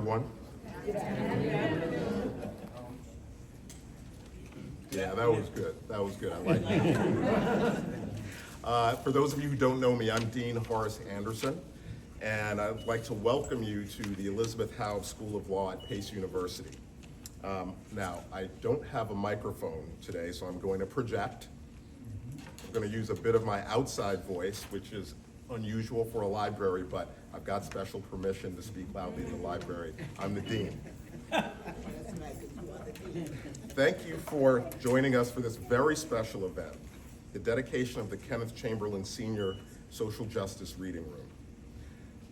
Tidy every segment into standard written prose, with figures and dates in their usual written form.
Everyone? Yeah, that was good. That was good. I like that. For those of you who don't know me, I'm Dean Horace Anderson, and I'd like to welcome you to the Elisabeth Haub School of Law at Pace University. Now, I don't have a microphone today, so I'm going to project. I'm going to use a bit of my outside voice, which is unusual for a library, but I've got special permission to speak loudly in the library. I'm the dean. Thank you for joining us for this very special event, the dedication of the Kenneth Chamberlain Sr. Social Justice Reading Room.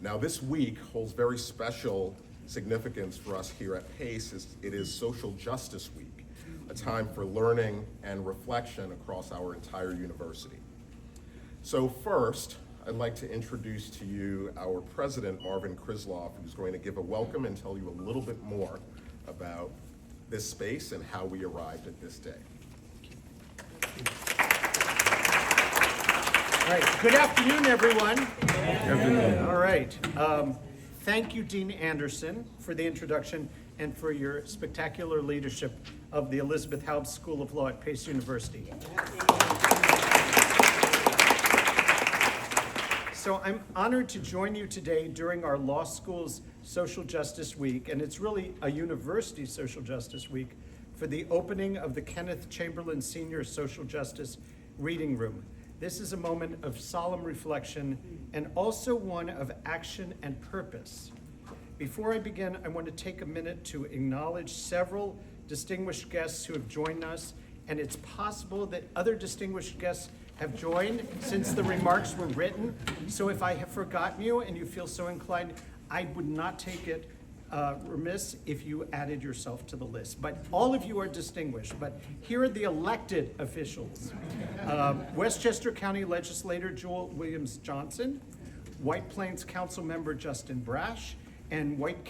Now, this week holds very special significance for us here at Pace. It is Social Justice Week, a time for learning and reflection across our entire university. So first, I'd like to introduce to you our president, Marvin Krisloff, who's going to give a welcome and tell you a little bit more about this space and how we arrived at this day. All right, good afternoon, everyone. Good afternoon. All right, thank you, Dean Anderson, for the introduction and for your spectacular leadership of the Elisabeth Haub School of Law at Pace University. So I'm honored to join you today during our law school's Social Justice Week, and it's really a university Social Justice Week for the opening of the Kenneth Chamberlain Sr. Social Justice Reading Room. This is a moment of solemn reflection and also one of action and purpose. Before I begin, I want to take a minute to acknowledge several distinguished guests who have joined us, and it's possible that other distinguished guests have joined since the remarks were written. So if I have forgotten you and you feel so inclined, I would not take it remiss if you added yourself to the list. But all of you are distinguished. But here are the elected officials. Westchester County Legislator Joel Williams Johnson, White Plains Council Member Justin Brash, and White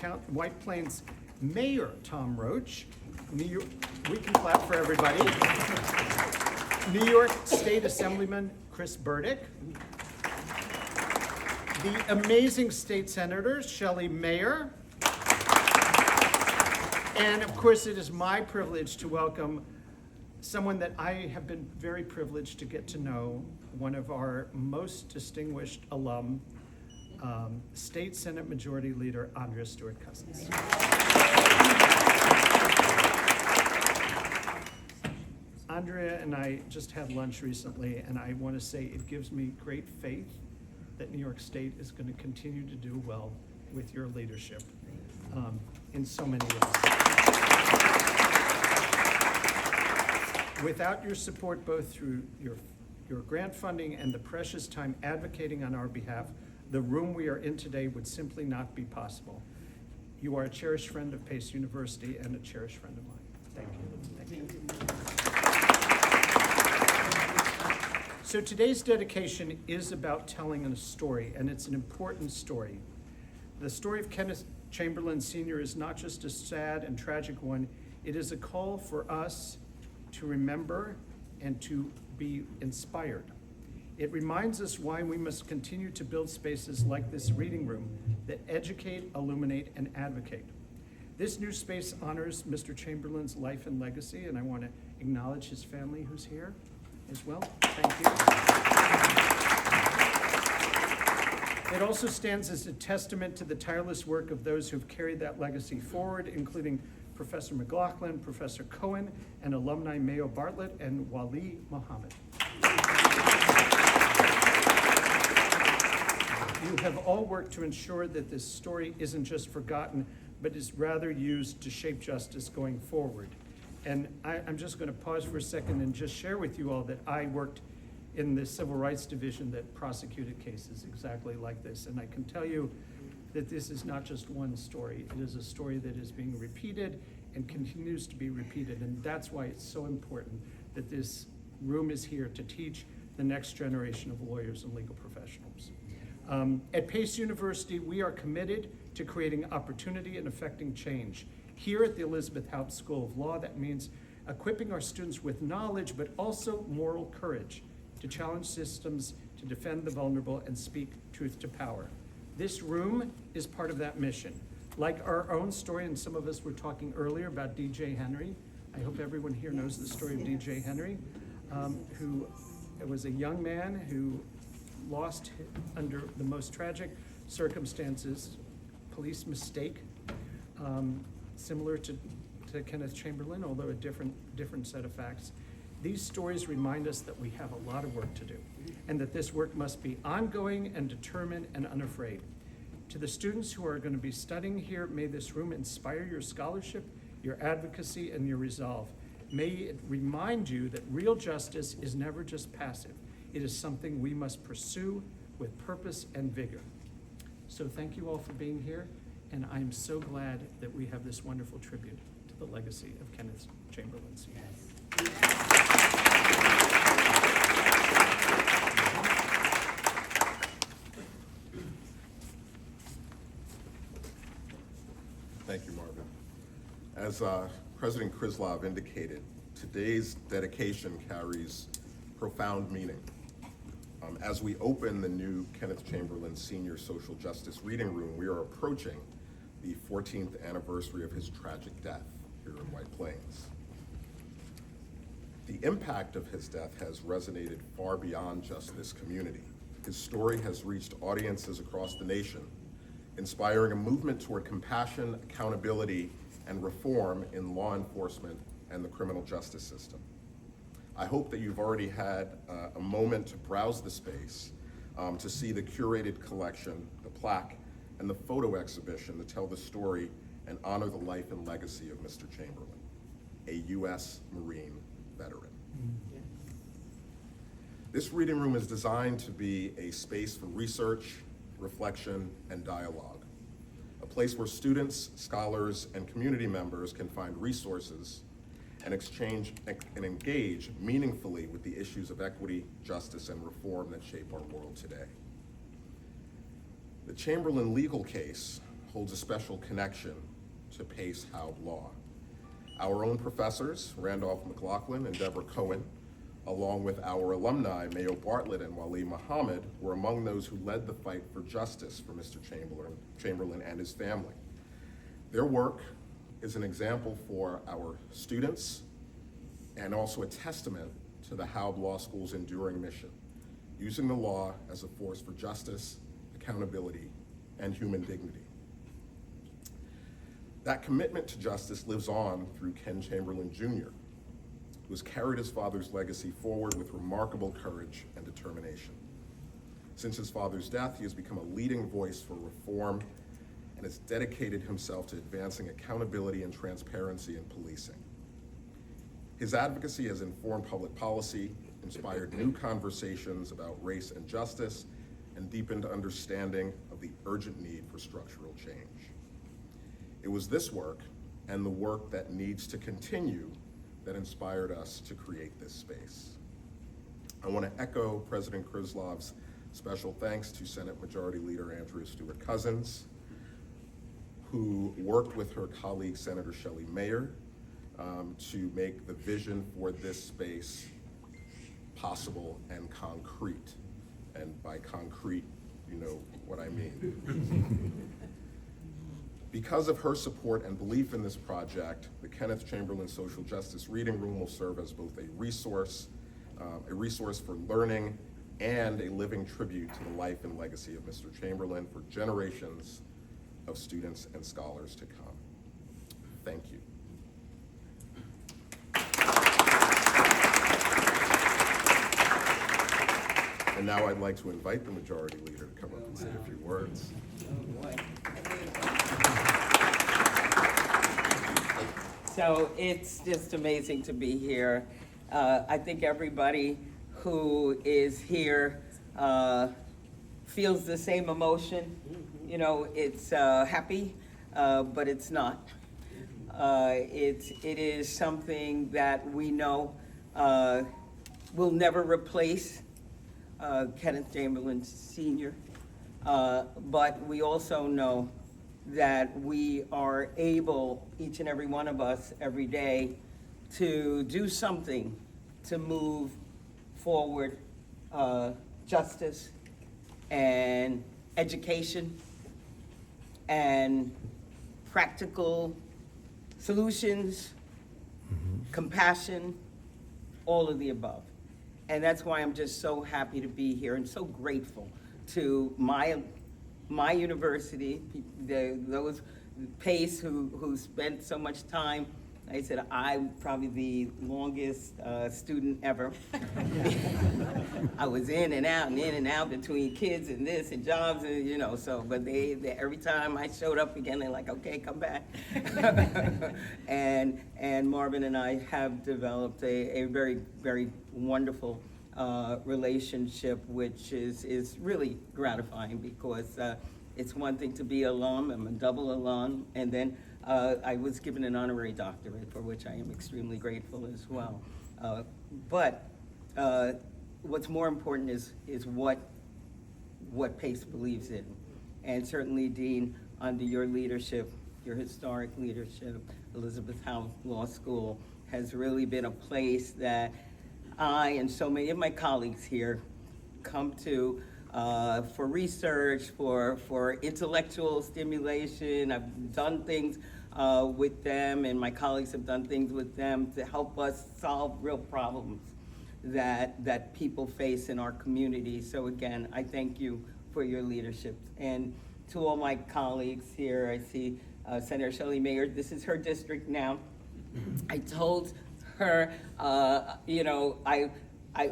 Plains Mayor Tom Roach. We can clap for everybody. New York State Assemblyman Chris Burdick. The amazing state senators Shelley Mayer. And of course, it is my privilege to welcome someone that I have been very privileged to get to know, one of our most distinguished alum, State Senate Majority Leader Andrea Stewart-Cousins. Andrea and I just had lunch recently, and I want to say it gives me great faith that New York State is going to continue to do well with your leadership in so many ways. Without your support, both through your grant funding and the precious time advocating on our behalf, the room we are in today would simply not be possible. You are a cherished friend of Pace University and a cherished friend of mine. Thank you. Thank you. So today's dedication is about telling a story, and it's an important story. The story of Kenneth Chamberlain Sr. is not just a sad and tragic one, it is a call for us to remember and to be inspired. It reminds us why we must continue to build spaces like this reading room that educate, illuminate, and advocate. This new space honors Mr. Chamberlain's life and legacy, and I want to acknowledge his family who's here as well. Thank you. It also stands as a testament to the tireless work of those who've carried that legacy forward, including Professor McLaughlin, Professor Cohen, and alumni Mayo Bartlett and Wali Muhammad. You have all worked to ensure that this story isn't just forgotten, but is rather used to shape justice going forward. And I'm just going to pause for a second and just share with you all that I worked in the Civil Rights Division that prosecuted cases exactly like this. And I can tell you that this is not just one story. It is a story that is being repeated and continues to be repeated. And that's why it's so important that this room is here to teach the next generation of lawyers and legal professionals. At Pace University, we are committed to creating opportunity and affecting change. Here at the Elisabeth Haub School of Law, that means equipping our students with knowledge, but also moral courage to challenge systems, to defend the vulnerable, and speak truth to power. This room is part of that mission. Like our own story, and some of us were talking earlier about D.J. Henry. I hope everyone here knows the story of D.J. Henry, who was a young man who lost under the most tragic circumstances, police mistake, similar to Kenneth Chamberlain, although a different set of facts. These stories remind us that we have a lot of work to do, and that this work must be ongoing and determined and unafraid. To the students who are going to be studying here, may this room inspire your scholarship, your advocacy, and your resolve. May it remind you that real justice is never just passive. It is something we must pursue with purpose and vigor. So thank you all for being here, and I'm so glad that we have this wonderful tribute to the legacy of Kenneth Chamberlain Sr. Thank you, Marvin. As President Krislov indicated, today's dedication carries profound meaning. As we open the new Kenneth Chamberlain Sr. Social Justice Reading Room, we are approaching the 14th anniversary of his tragic death here in White Plains. The impact of his death has resonated far beyond just this community. His story has reached audiences across the nation, inspiring a movement toward compassion, accountability, and reform in law enforcement and the criminal justice system. I hope that you've already had a moment to browse the space, to see the curated collection, the plaque, and the photo exhibition that tell the story and honor the life and legacy of Mr. Chamberlain, a U.S. Marine veteran. This reading room is designed to be a space for research, reflection, and dialogue, a place where students, scholars, and community members can find resources and exchange and engage meaningfully with the issues of equity, justice, and reform that shape our world today. The Chamberlain legal case holds a special connection to PACE Haub law. Our own professors, Randolph McLaughlin and Deborah Cohen, along with our alumni, Mayo Bartlett and Wali Muhammad, were among those who led the fight for justice for Mr. Chamberlain and his family. Their work is an example for our students and also a testament to the Haub Law School's enduring mission, using the law as a force for justice, accountability, and human dignity. That commitment to justice lives on through Ken Chamberlain Jr., who has carried his father's legacy forward with remarkable courage and determination. Since his father's death, he has become a leading voice for reform and has dedicated himself to advancing accountability and transparency in policing. His advocacy has informed public policy, inspired new conversations about race and justice, and deepened understanding of the urgent need for structural change. It was this work and the work that needs to continue that inspired us to create this space. I want to echo President Krislov's special thanks to Senate Majority Leader Andrea Stewart-Cousins, who worked with her colleague Senator Shelley Mayer to make the vision for this space possible and concrete. And by concrete, you know what I mean. Because of her support and belief in this project, the Kenneth Chamberlain Social Justice Reading Room will serve as both a resource for learning and a living tribute to the life and legacy of Mr. Chamberlain for generations of students and scholars to come. Thank you. And now I'd like to invite the Majority Leader to come up and say a few words. Oh, boy. So it's just amazing to be here. I think everybody who is here feels the same emotion. You know, it's happy, but it's not. It is something that we know will never replace Kenneth Chamberlain Sr., but we also know that we are able, each and every one of us, every day, to do something to move forward justice and education and practical solutions, compassion, all of the above. And that's why I'm just so happy to be here and so grateful to my university, those Pace who spent so much time. I said, I'm probably the longest student ever. I was in and out between kids and this and jobs and, you know, so, but they every time I showed up again, they're like, okay, come back. and Marvin and I have developed a very, very wonderful relationship, which is really gratifying because it's one thing to be alum, I'm a double alum, and then I was given an honorary doctorate, for which I am extremely grateful as well. But what's more important is what Pace believes in. And certainly, Dean, under your leadership, your historic leadership, Elisabeth Haub Law School has really been a place that I and so many of my colleagues here come to for research, for intellectual stimulation. I've done things with them, and my colleagues have done things with them to help us solve real problems that people face in our community. So again, I thank you for your leadership. And to all my colleagues here, I see Senator Shelley Mayer, this is her district now. I told her, you know,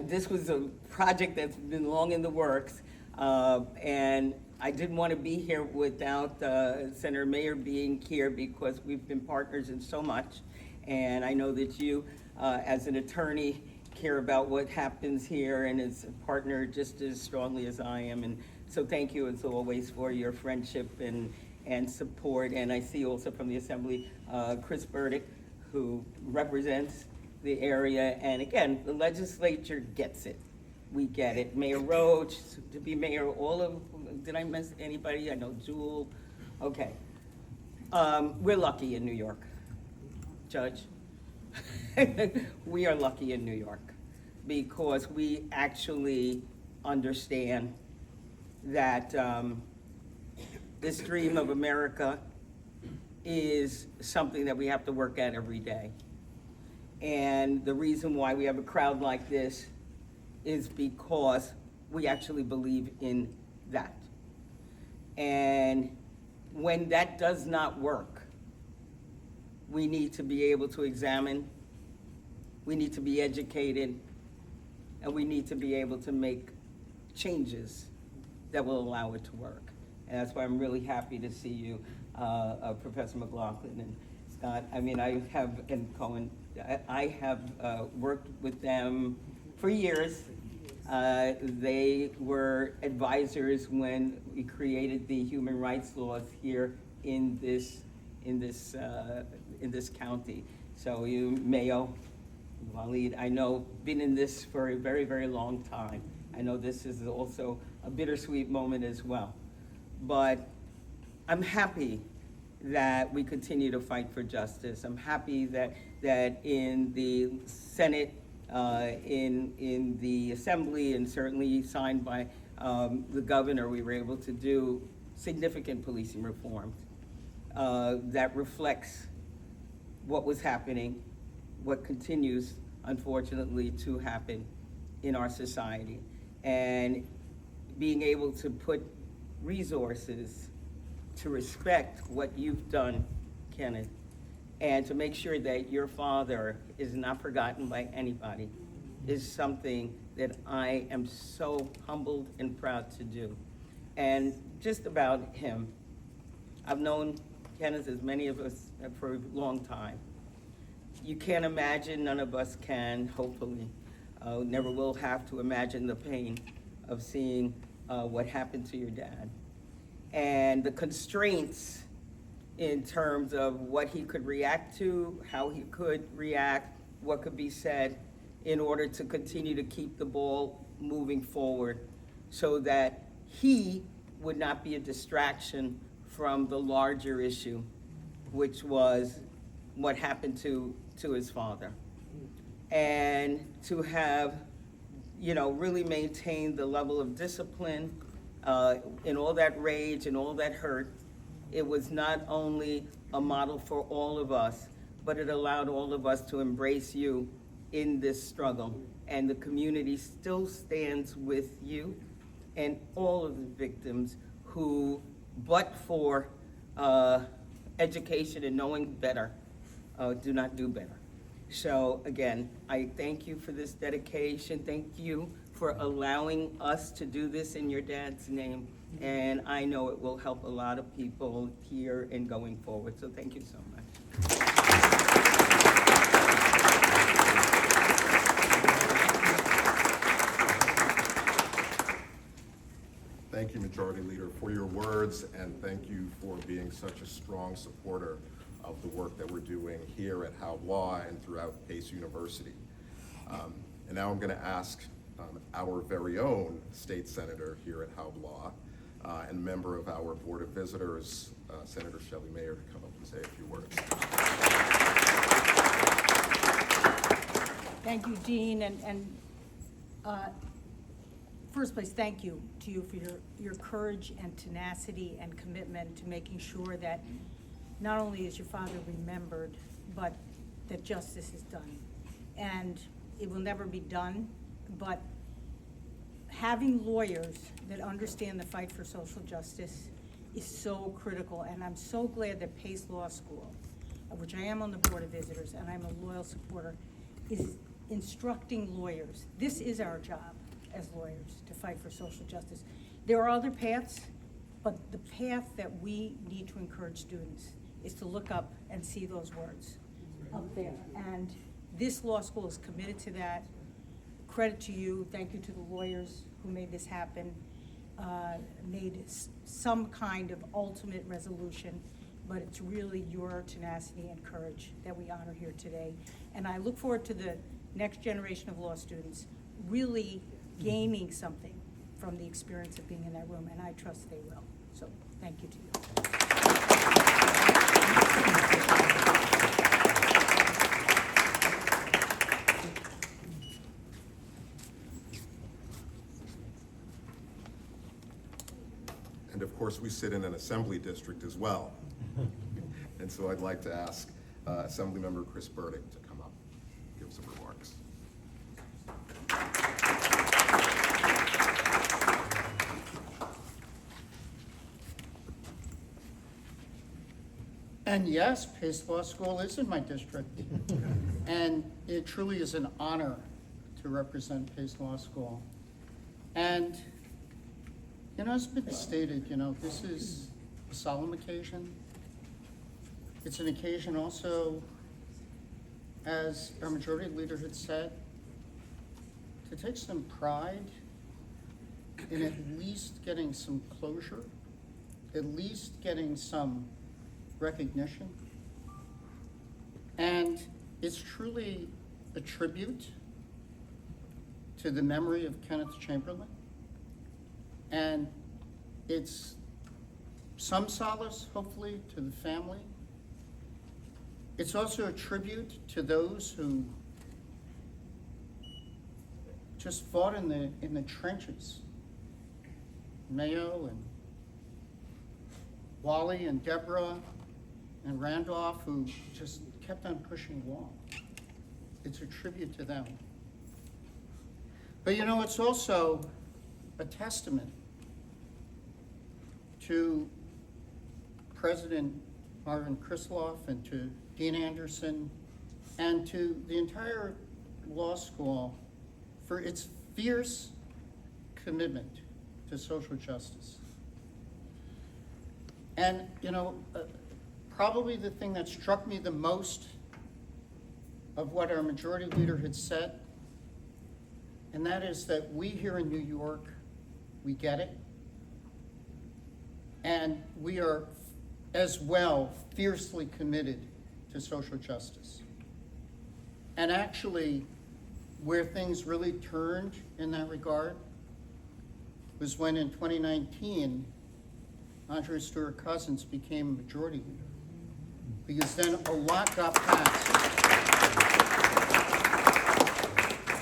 this was a project that's been long in the works, and I didn't want to be here without Senator Mayer being here because we've been partners in so much, and I know that you, as an attorney, care about what happens here and as a partner just as strongly as I am, and so thank you as always for your friendship and support. And I see also from the Assembly, Chris Burdick, who represents the area, and again, the legislature gets it. We get it. Mayor Roach, to be mayor, all of, did I miss anybody? I know Jewel. Okay. We're lucky in New York, Judge. We are lucky in New York because we actually understand that this dream of America is something that we have to work at every day. And the reason why we have a crowd like this is because we actually believe in that. And when that does not work, we need to be able to examine, we need to be educated, and we need to be able to make changes that will allow it to work. And that's why I'm really happy to see you, Professor McLaughlin and Scott. I mean, I have, and Cohen, I have worked with them for years. They were advisors when we created the human rights laws here in this county. So you, Mayo, Walid, I know, been in this for a very, very long time. I know this is also a bittersweet moment as well. But I'm happy that we continue to fight for justice. I'm happy that in the Senate, in the Assembly, and certainly signed by the governor, we were able to do significant policing reforms that reflects what was happening, what continues, unfortunately, to happen in our society. And being able to put resources to respect what you've done, Kenneth, and to make sure that your father is not forgotten by anybody is something that I am so humbled and proud to do. And just about him, I've known Kenneth, as many of us have, for a long time. You can't imagine, none of us can, hopefully, never will have to imagine the pain of seeing what happened to your dad. And the constraints in terms of what he could react to, how he could react, what could be said in order to continue to keep the ball moving forward so that he would not be a distraction from the larger issue, which was what happened to his father. And to have, you know, really maintained the level of discipline in all that rage and all that hurt, It was not only a model for all of us, but it allowed all of us to embrace you in this struggle. And the community still stands with you and all of the victims who, but for education and knowing better, do not do better. So again, I thank you for this dedication. Thank you for allowing us to do this in your dad's name. And I know it will help a lot of people here and going forward. So thank you so much. Thank you, Majority Leader, for your words, and thank you for being such a strong supporter of the work that we're doing here at Haub Law and throughout Pace University. And now I'm going to ask our very own state senator here at Haub Law and member of our Board of Visitors, Senator Shelley Mayer, to come up and say a few words. Thank you, Dean, and first place, thank you to you for your courage and tenacity and commitment to making sure that not only is your father remembered, but that justice is done. And it will never be done, but having lawyers that understand the fight for social justice is so critical. And I'm so glad that Pace Law School, of which I am on the Board of Visitors and I'm a loyal supporter, is instructing lawyers. This is our job as lawyers, to fight for social justice. There are other paths, but the path that we need to encourage students is to look up and see those words up there. And this law school is committed to that. Credit to you, thank you to the lawyers who made this happen, made some kind of ultimate resolution, but it's really your tenacity and courage that we honor here today. And I look forward to the next generation of law students really gaining something from the experience of being in that room, and I trust they will. So thank you to you. And of course, we sit in an assembly district as well. And so I'd like to ask Assemblymember Chris Burdick to come up, give some remarks. And yes, Pace Law School is in my district. And it truly is an honor to represent Pace Law School. And, you know, as been stated, you know, this is a solemn occasion. It's an occasion also, as our majority leader had said, to take some pride in at least getting some closure, at least getting some recognition. And it's truly a tribute to the memory of Kenneth Chamberlain. And it's some solace, hopefully, to the family. It's also a tribute to those who just fought in the trenches. Mayo and Wally and Deborah and Randolph, who just kept on pushing along. It's a tribute to them. But you know, it's also a testament to President Marvin Krisloff and to Dean Anderson and to the entire law school for its fierce commitment to social justice. And you know, probably the thing that struck me the most of what our majority leader had said, and that is that we here in New York, we get it, and we are as well fiercely committed to social justice. And actually, where things really turned in that regard was when in 2019, Andrea Stewart Cousins became majority leader. Because then a lot got passed.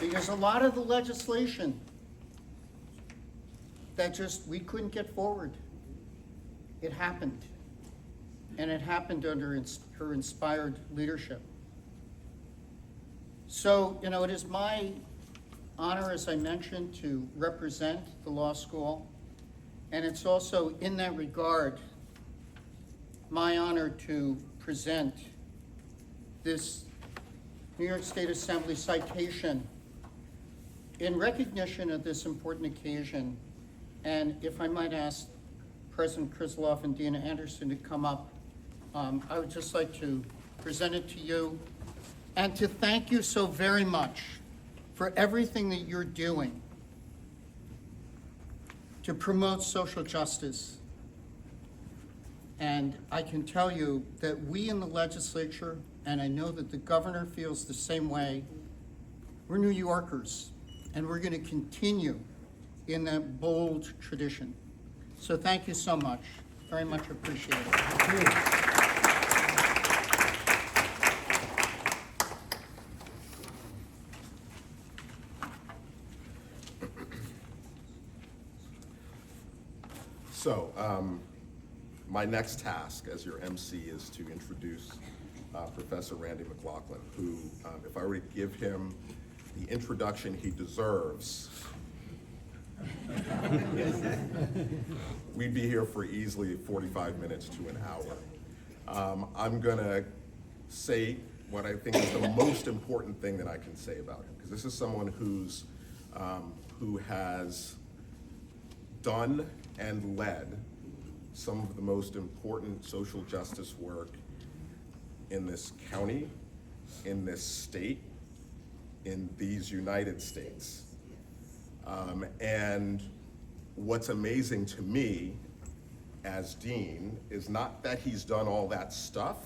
Because a lot of the legislation that just we couldn't get forward, it happened. and it happened under her inspired leadership. So, you know, it is my honor, as I mentioned, to represent the law school, and it's also in that regard my honor to present this New York State Assembly citation in recognition of this important occasion. And if I might ask President Krisloff and Dean Anderson to come up, I would just like to present it to you and to thank you so very much for everything that you're doing to promote social justice. And I can tell you that we in the legislature, and I know that the governor feels the same way, we're New Yorkers, and we're going to continue in that bold tradition. So thank you so much. Very much appreciate it. Thank you. So, my next task as your MC is to introduce Professor Randy McLaughlin, who, if I were to give him the introduction he deserves, we'd be here for easily 45 minutes to an hour. I'm gonna say what I think is the most important thing that I can say about him, because this is someone who has done and led some of the most important social justice work in this county, in this state, in these United States. And what's amazing to me as dean is not that he's done all that stuff,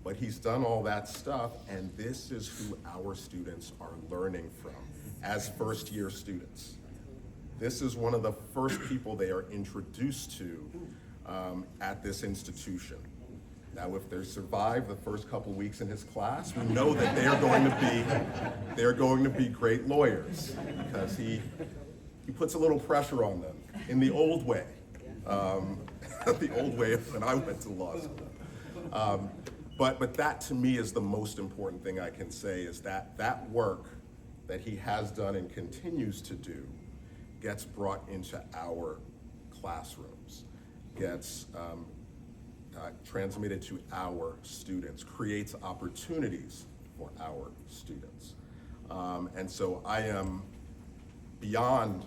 but he's done all that stuff, and this is who our students are learning from as first-year students. This is one of the first people they are introduced to at this institution. Now, if they survive the first couple weeks in his class, we know that they are going to be great lawyers, because he puts a little pressure on them in the old way, the old way when I went to law school. But that to me is the most important thing I can say, is that work that he has done and continues to do gets brought into our classrooms, gets transmitted to our students, creates opportunities for our students. And so I am beyond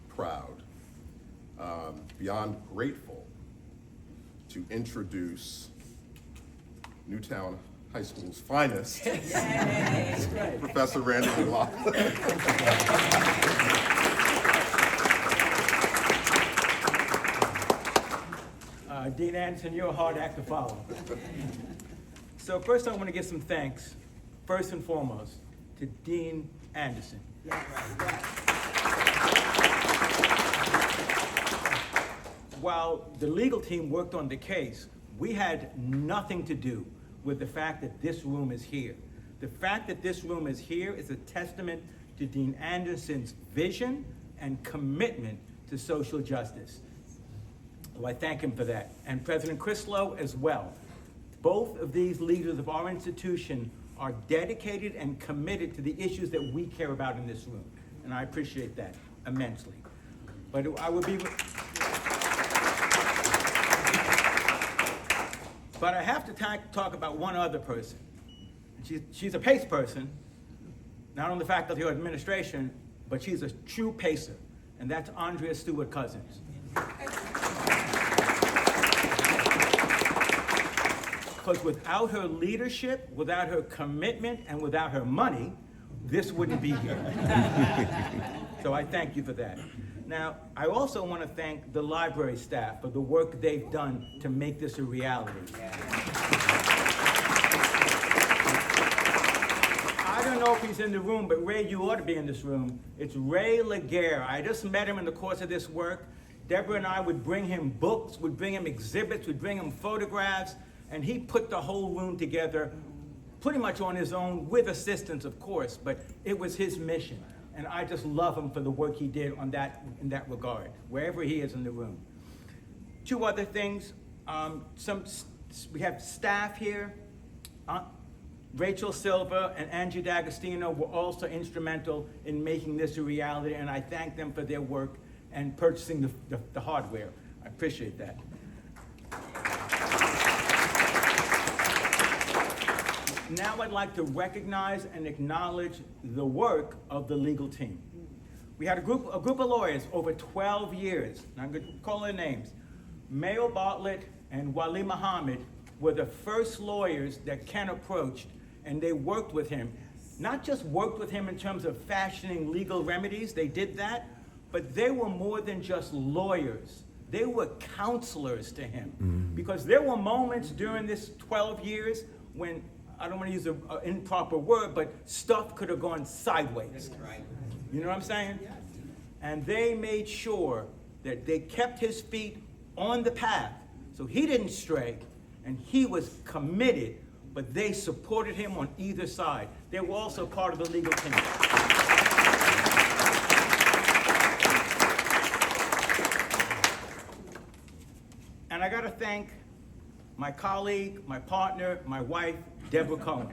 proud, beyond grateful to introduce Newtown High School's finest, Professor Randy McLaughlin. Dean Anderson, you're a hard act to follow. So first I want to give some thanks, first and foremost, to Dean Anderson. While the legal team worked on the case, we had nothing to do with the fact that this room is here. The fact that this room is here is a testament to Dean Anderson's vision and commitment to social justice. So I thank him for that. And President Krislow as well. Both of these leaders of our institution are dedicated and committed to the issues that we care about in this room. And I appreciate that immensely. But I would be... But I have to talk about one other person. She's a PACE person, not on the faculty or administration, but she's a true PACER, and that's Andrea Stewart-Cousins. Because without her leadership, without her commitment, and without her money, this wouldn't be here. So I thank you for that. Now, I also want to thank the library staff for the work they've done to make this a reality. I don't know if he's in the room, but Ray, you ought to be in this room. It's Ray Laguerre. I just met him in the course of this work. Deborah and I would bring him books, would bring him exhibits, would bring him photographs, and he put the whole room together pretty much on his own, with assistance, of course, but it was his mission. And I just love him for the work he did on in that regard, wherever he is in the room. Two other things, some we have staff here. Rachel Silva and Angie D'Agostino were also instrumental in making this a reality, and I thank them for their work and purchasing the hardware. I appreciate that. Now I'd like to recognize and acknowledge the work of the legal team. We had a group of lawyers over 12 years, and I'm going to call their names. Mayo Bartlett and Wali Muhammad were the first lawyers that Ken approached, and they worked with him. Not just worked with him in terms of fashioning legal remedies, they did that, but they were more than just lawyers. They were counselors to him. Because there were moments during this 12 years when, I don't want to use an improper word, but stuff could have gone sideways. Right. You know what I'm saying? Yes. And they made sure that they kept his feet on the path so he didn't stray, and he was committed, but they supported him on either side. They were also part of the legal team. And I gotta thank my colleague, my partner, my wife, Deborah Cohen.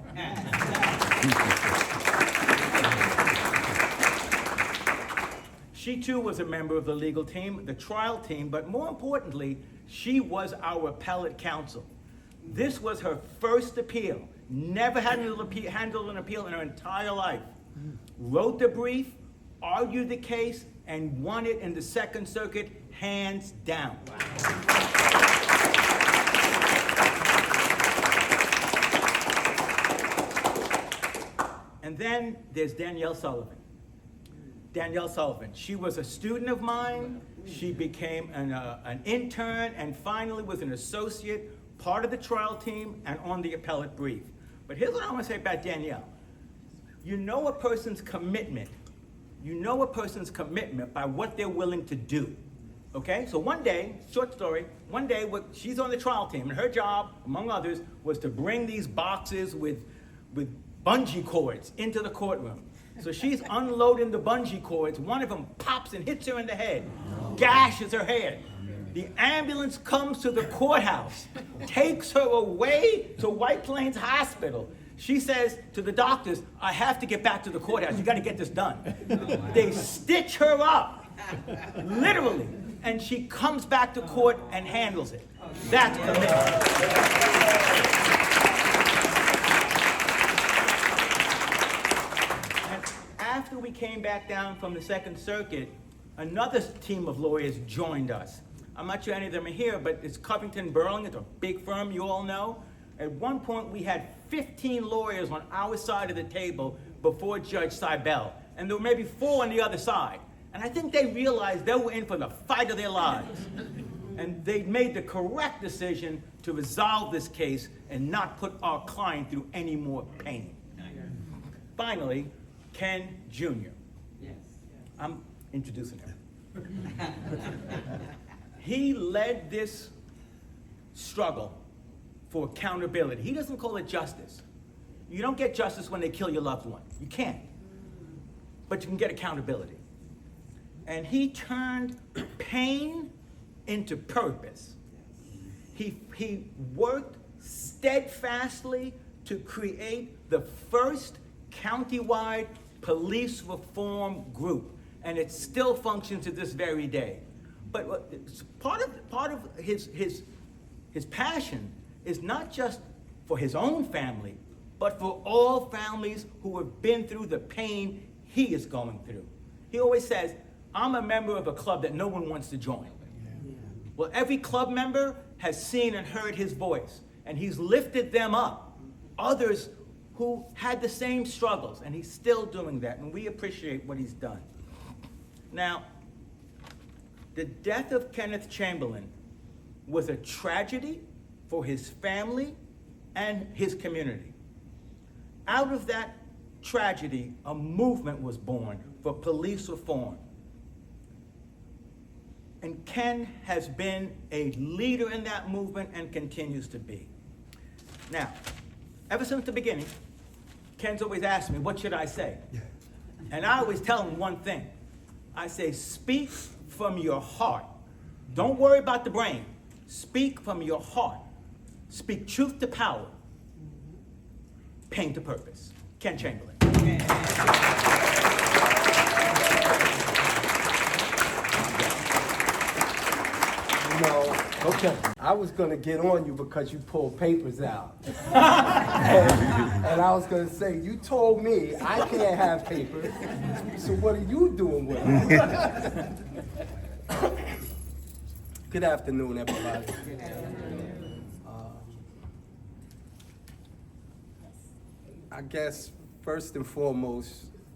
She too was a member of the legal team, the trial team, but more importantly, she was our appellate counsel. This was her first appeal. Never handled an appeal in her entire life. Wrote the brief, argued the case, and won it in the Second Circuit, hands down. And then there's Danielle Sullivan. Danielle Sullivan, she was a student of mine. She became an intern and finally was an associate, part of the trial team and on the appellate brief. But here's what I want to say about Danielle. You know a person's commitment. You know a person's commitment by what they're willing to do. Okay? So one day, short story, one day she's on the trial team and her job, among others, was to bring these boxes with bungee cords into the courtroom. So she's unloading the bungee cords. One of them pops and hits her in the head, gashes her head. The ambulance comes to the courthouse, takes her away to White Plains Hospital. She says to the doctors, I have to get back to the courthouse. You got to get this done. They stitch her up, literally. And she comes back to court and handles it. That's commitment. After we came back down from the Second Circuit, another team of lawyers joined us. I'm not sure any of them are here, but it's Covington Burling. It's a big firm you all know. At one point, we had 15 lawyers on our side of the table before Judge Seibel, and there were maybe 4 on the other side. And I think they realized they were in for the fight of their lives. And they made the correct decision to resolve this case and not put our client through any more pain. Finally, Ken Jr. Yes. I'm introducing him. He led this struggle for accountability. He doesn't call it justice. You don't get justice when they kill your loved one. You can't. But you can get accountability. And he turned pain into purpose. He worked steadfastly to create the first countywide police reform group, and it still functions to this very day. But part of his passion is not just for his own family, but for all families who have been through the pain he is going through. He always says, I'm a member of a club that no one wants to join. Well, every club member has seen and heard his voice, and he's lifted them up. Others who had the same struggles, and he's still doing that, and we appreciate what he's done. Now, the death of Kenneth Chamberlain was a tragedy for his family and his community. Out of that tragedy, a movement was born for police reform. And Ken has been a leader in that movement and continues to be. Now, ever since the beginning, Ken's always asked me, what should I say? And I always tell him one thing. I say, speak from your heart. Don't worry about the brain. Speak from your heart. speak truth to power, pain to purpose. Ken Chamberlain. No, okay. I was gonna get on you because you pulled papers out. and I was gonna say, you told me I can't have papers, so what are you doing with them? Good afternoon, everybody. I guess first and foremost,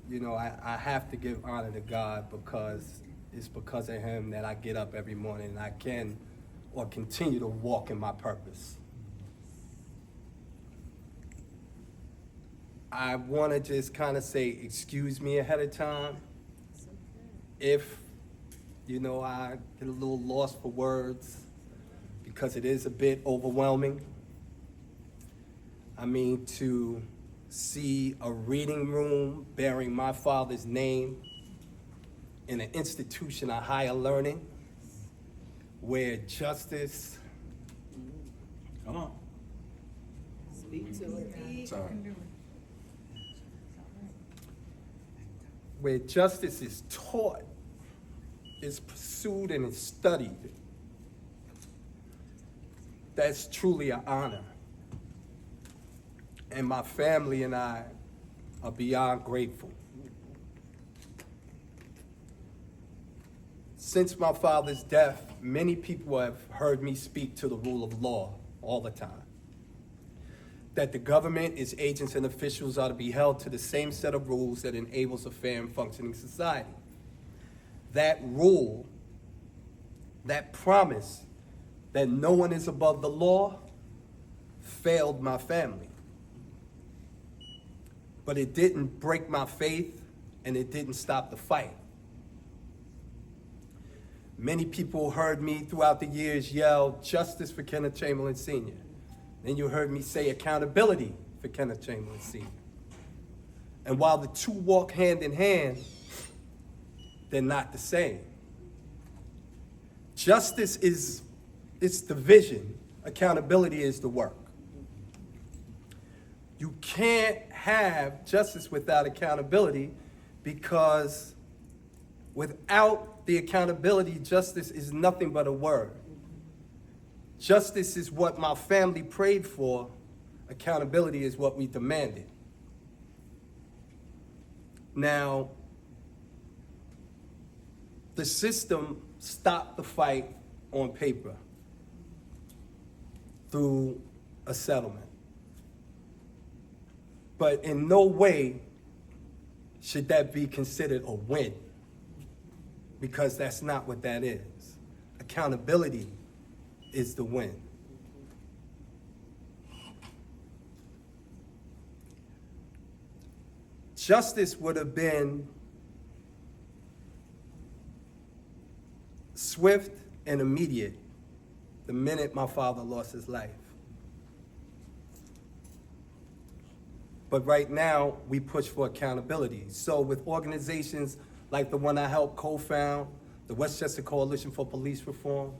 you know, I have to give honor to God because it's because of him that I get up every morning and I can or continue to walk in my purpose. I want to just kind of say, excuse me ahead of time. If, you know, I get a little lost for words because it is a bit overwhelming. I mean, to see a reading room bearing my father's name in an institution of higher learning where justice, Come on. Sorry. where justice is taught, is pursued, and is studied, that's truly an honor. And my family and I are beyond grateful. Since my father's death, many people have heard me speak to the rule of law all the time. That the government, its agents and officials are to be held to the same set of rules that enables a fair and functioning society. That rule, that promise that no one is above the law, failed my family. But it didn't break my faith, and it didn't stop the fight. Many people heard me throughout the years yell, "Justice for Kenneth Chamberlain Sr." Then you heard me say, "Accountability for Kenneth Chamberlain Sr." And while the two walk hand in hand, they're not the same. Justice is the vision, accountability is the work. You can't have justice without accountability because without the accountability, justice is nothing but a word. Justice is what my family prayed for. Accountability is what we demanded. Now, the system stopped the fight on paper through a settlement. But in no way should that be considered a win, because that's not what that is. Accountability is the win. Justice would have been swift and immediate the minute my father lost his life. But right now, we push for accountability. So with organizations like the one I helped co-found, the Westchester Coalition for Police Reform,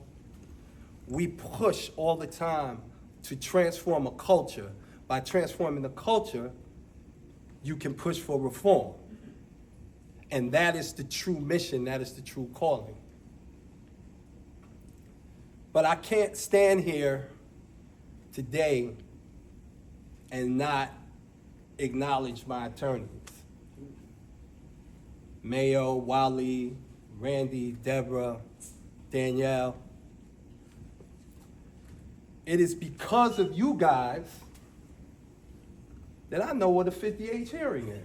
we push all the time to transform a culture. By transforming the culture, you can push for reform. And that is the true mission, that is the true calling. But I can't stand here today and not acknowledge my attorneys. Mayo, Wally, Randy, Deborah, Danielle. It is because of you guys that I know what a 50H hearing is.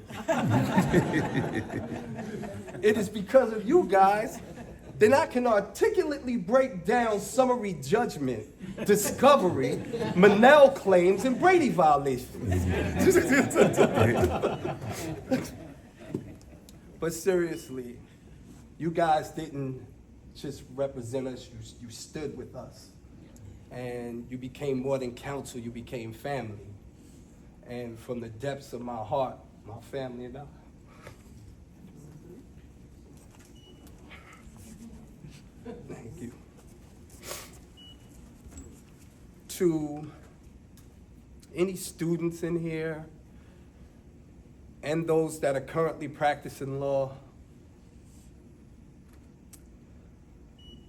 It is because of you guys that I can articulately break down summary judgment, discovery, Monell claims, and Brady violations. But seriously, you guys didn't just represent us, you stood with us. And you became more than counsel, you became family. And from the depths of my heart, my family and I. Thank you. To any students in here, and those that are currently practicing law,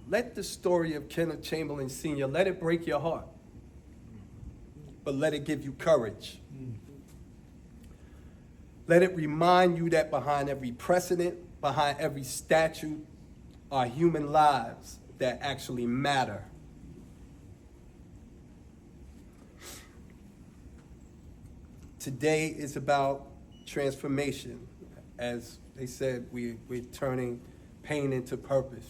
let the story of Kenneth Chamberlain Sr., let it break your heart, but let it give you courage. Let it remind you that behind every precedent, behind every statute, are human lives that actually matter. Today is about transformation. As they said, we're turning pain into purpose.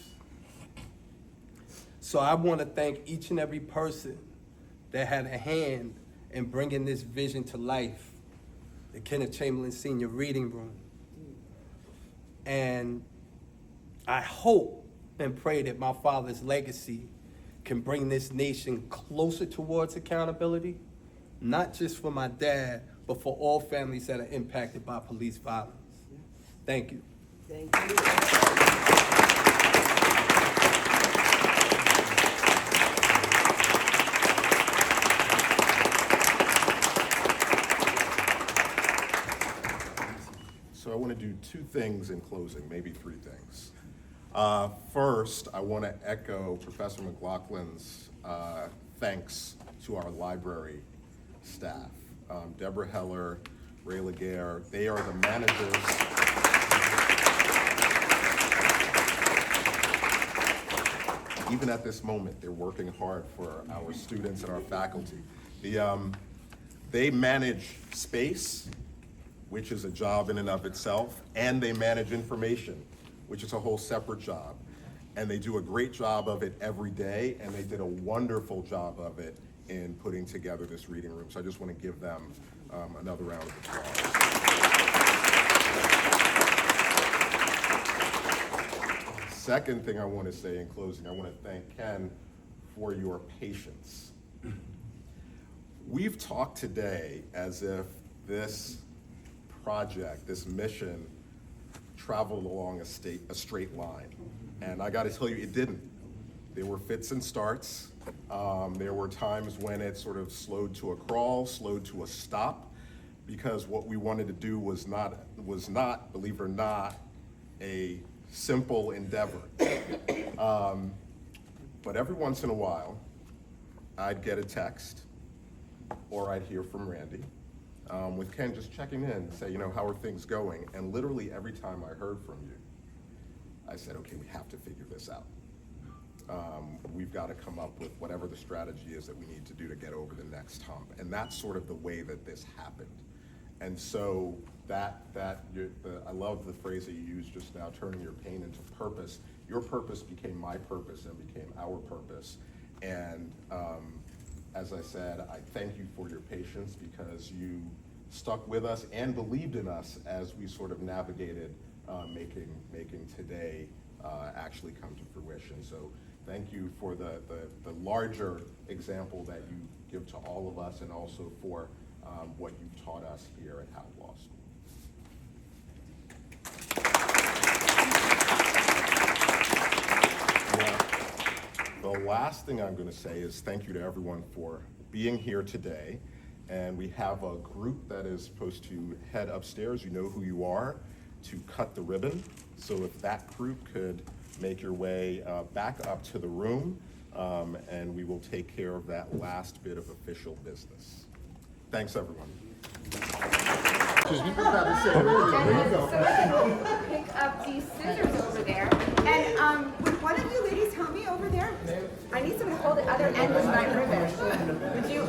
So I want to thank each and every person that had a hand in bringing this vision to life, the Kenneth Chamberlain Sr. Reading Room. And I hope and pray that my father's legacy can bring this nation closer towards accountability, not just for my dad, but for all families that are impacted by police violence. Thank you. Thank you. So I want to do two things in closing, maybe three things. First, I want to echo Professor McLaughlin's thanks to our library staff. Deborah Heller, Ray Laguerre, they are the managers. Even at this moment, they're working hard for our students and our faculty. They manage space, which is a job in and of itself, and they manage information, which is a whole separate job. And they do a great job of it every day, and they did a wonderful job of it in putting together this reading room. So I just want to give them another round of applause. Second thing I want to say in closing, I want to thank Ken for your patience. We've talked today as if this project, this mission, traveled along a straight line. And I gotta tell you, it didn't. There were fits and starts. There were times when it sort of slowed to a crawl, slowed to a stop, because what we wanted to do was not, believe it or not, a simple endeavor. But every once in a while, I'd get a text, or I'd hear from Randy, with Ken just checking in, say, you know, how are things going? And literally every time I heard from you, I said, okay, we have to figure this out. We've got to come up with whatever the strategy is that we need to do to get over the next hump. And that's sort of the way that this happened. And so I love the phrase that you used just now, turning your pain into purpose. Your purpose became my purpose and became our purpose. And as I said, I thank you for your patience, because you stuck with us and believed in us as we sort of navigated making today actually come to fruition. So thank you for the larger example that you give to all of us, and also for what you've taught us here at Haub Law School. Now, the last thing I'm going to say is thank you to everyone for being here today. And we have a group that is supposed to head upstairs. You know who you are, to cut the ribbon. So if that group could make your way back up to the room, and we will take care of that last bit of official business. Thanks, everyone. So we're gonna pick up these scissors over there. And would one of you ladies help me over there? I need someone to hold the other end of my ribbon.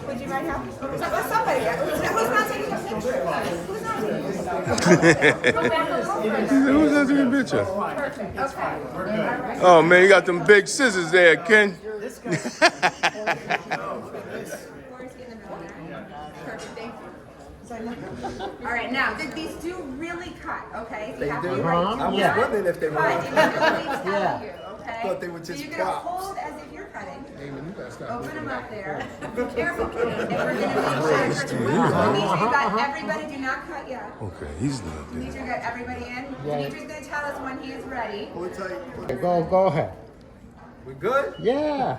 Would you mind helping? Somebody. Who's not taking a picture? Who's not taking a picture? Go back a little further. Who's not taking a picture? Perfect. Okay. All right. Oh man, you got them big scissors there, Ken. All right, now these do really cut, okay? So They you have do? to be ready to I was cut. wondering if they were. Cut, and I'm gonna be telling you, okay? Thought they were just So you're gonna props. hold as if you're cutting. Hey, man, you better stop Open looking them back. up there. Be careful, Ken. And we're gonna make sure. Demetra, you got everybody. Do not cut yet. Okay, he's not there. Demetra, got everybody in. Demetra's gonna tell us when he is ready. Go ahead. We good? Yeah.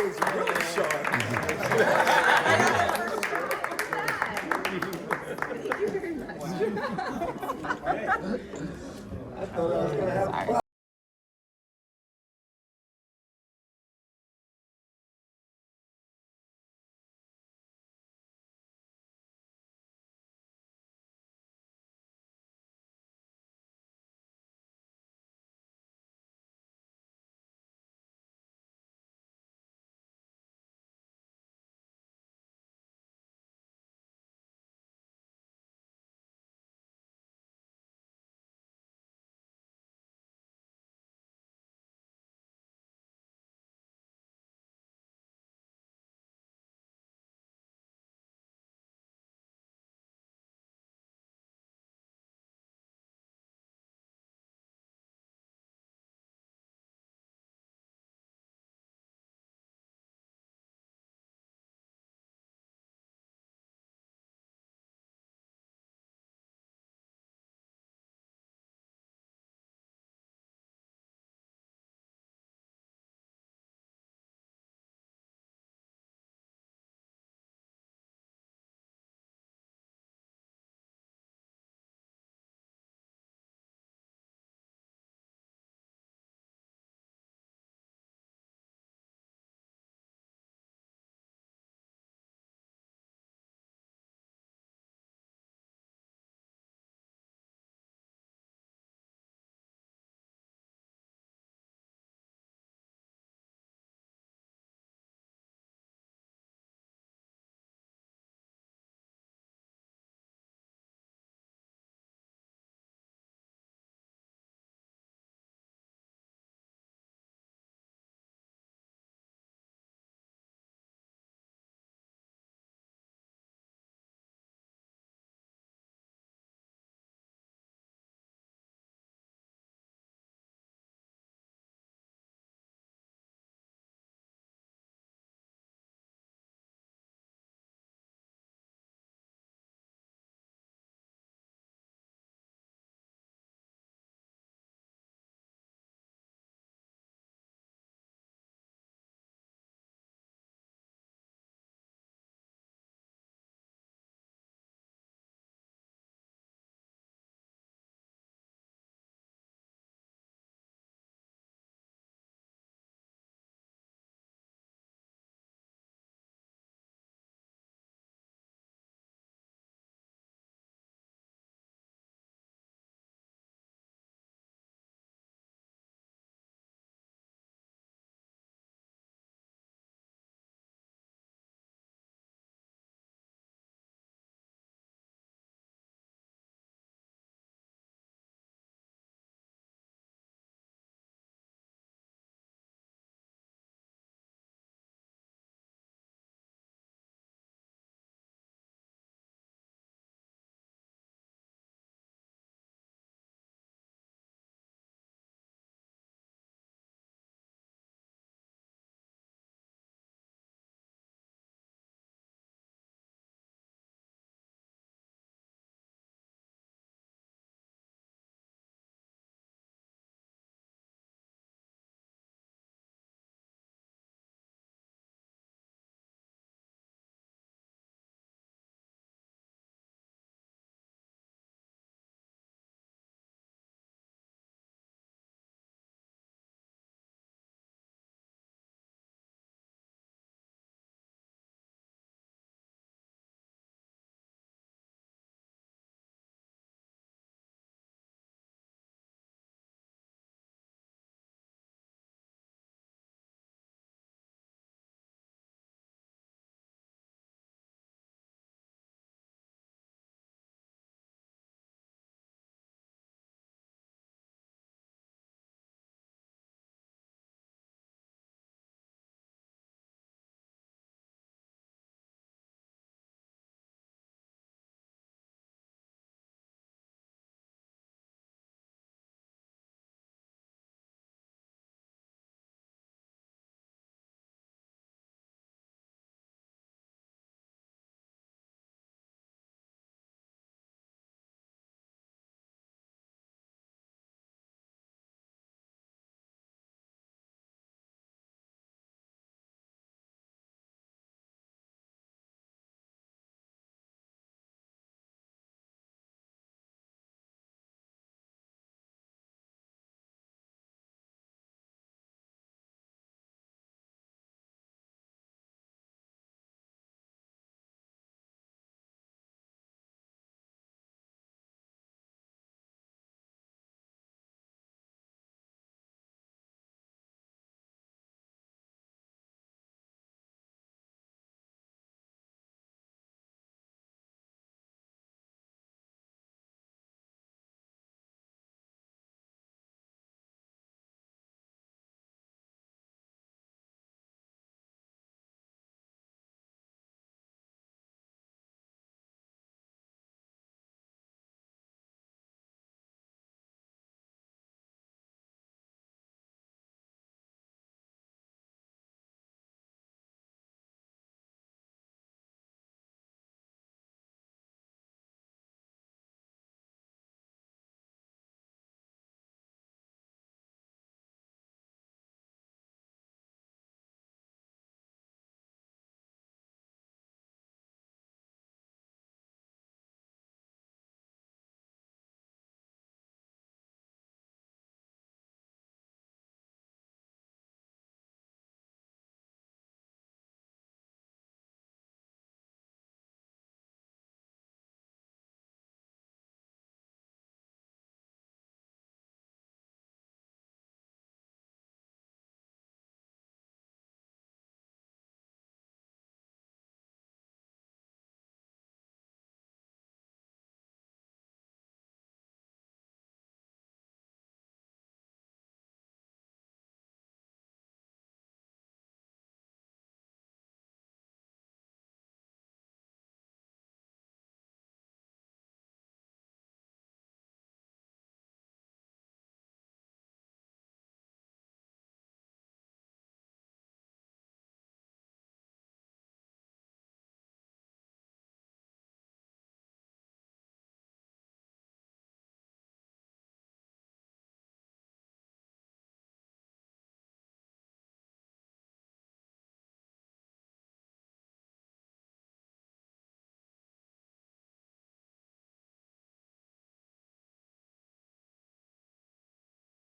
was really sharp. Thank you very much. I thought I was gonna have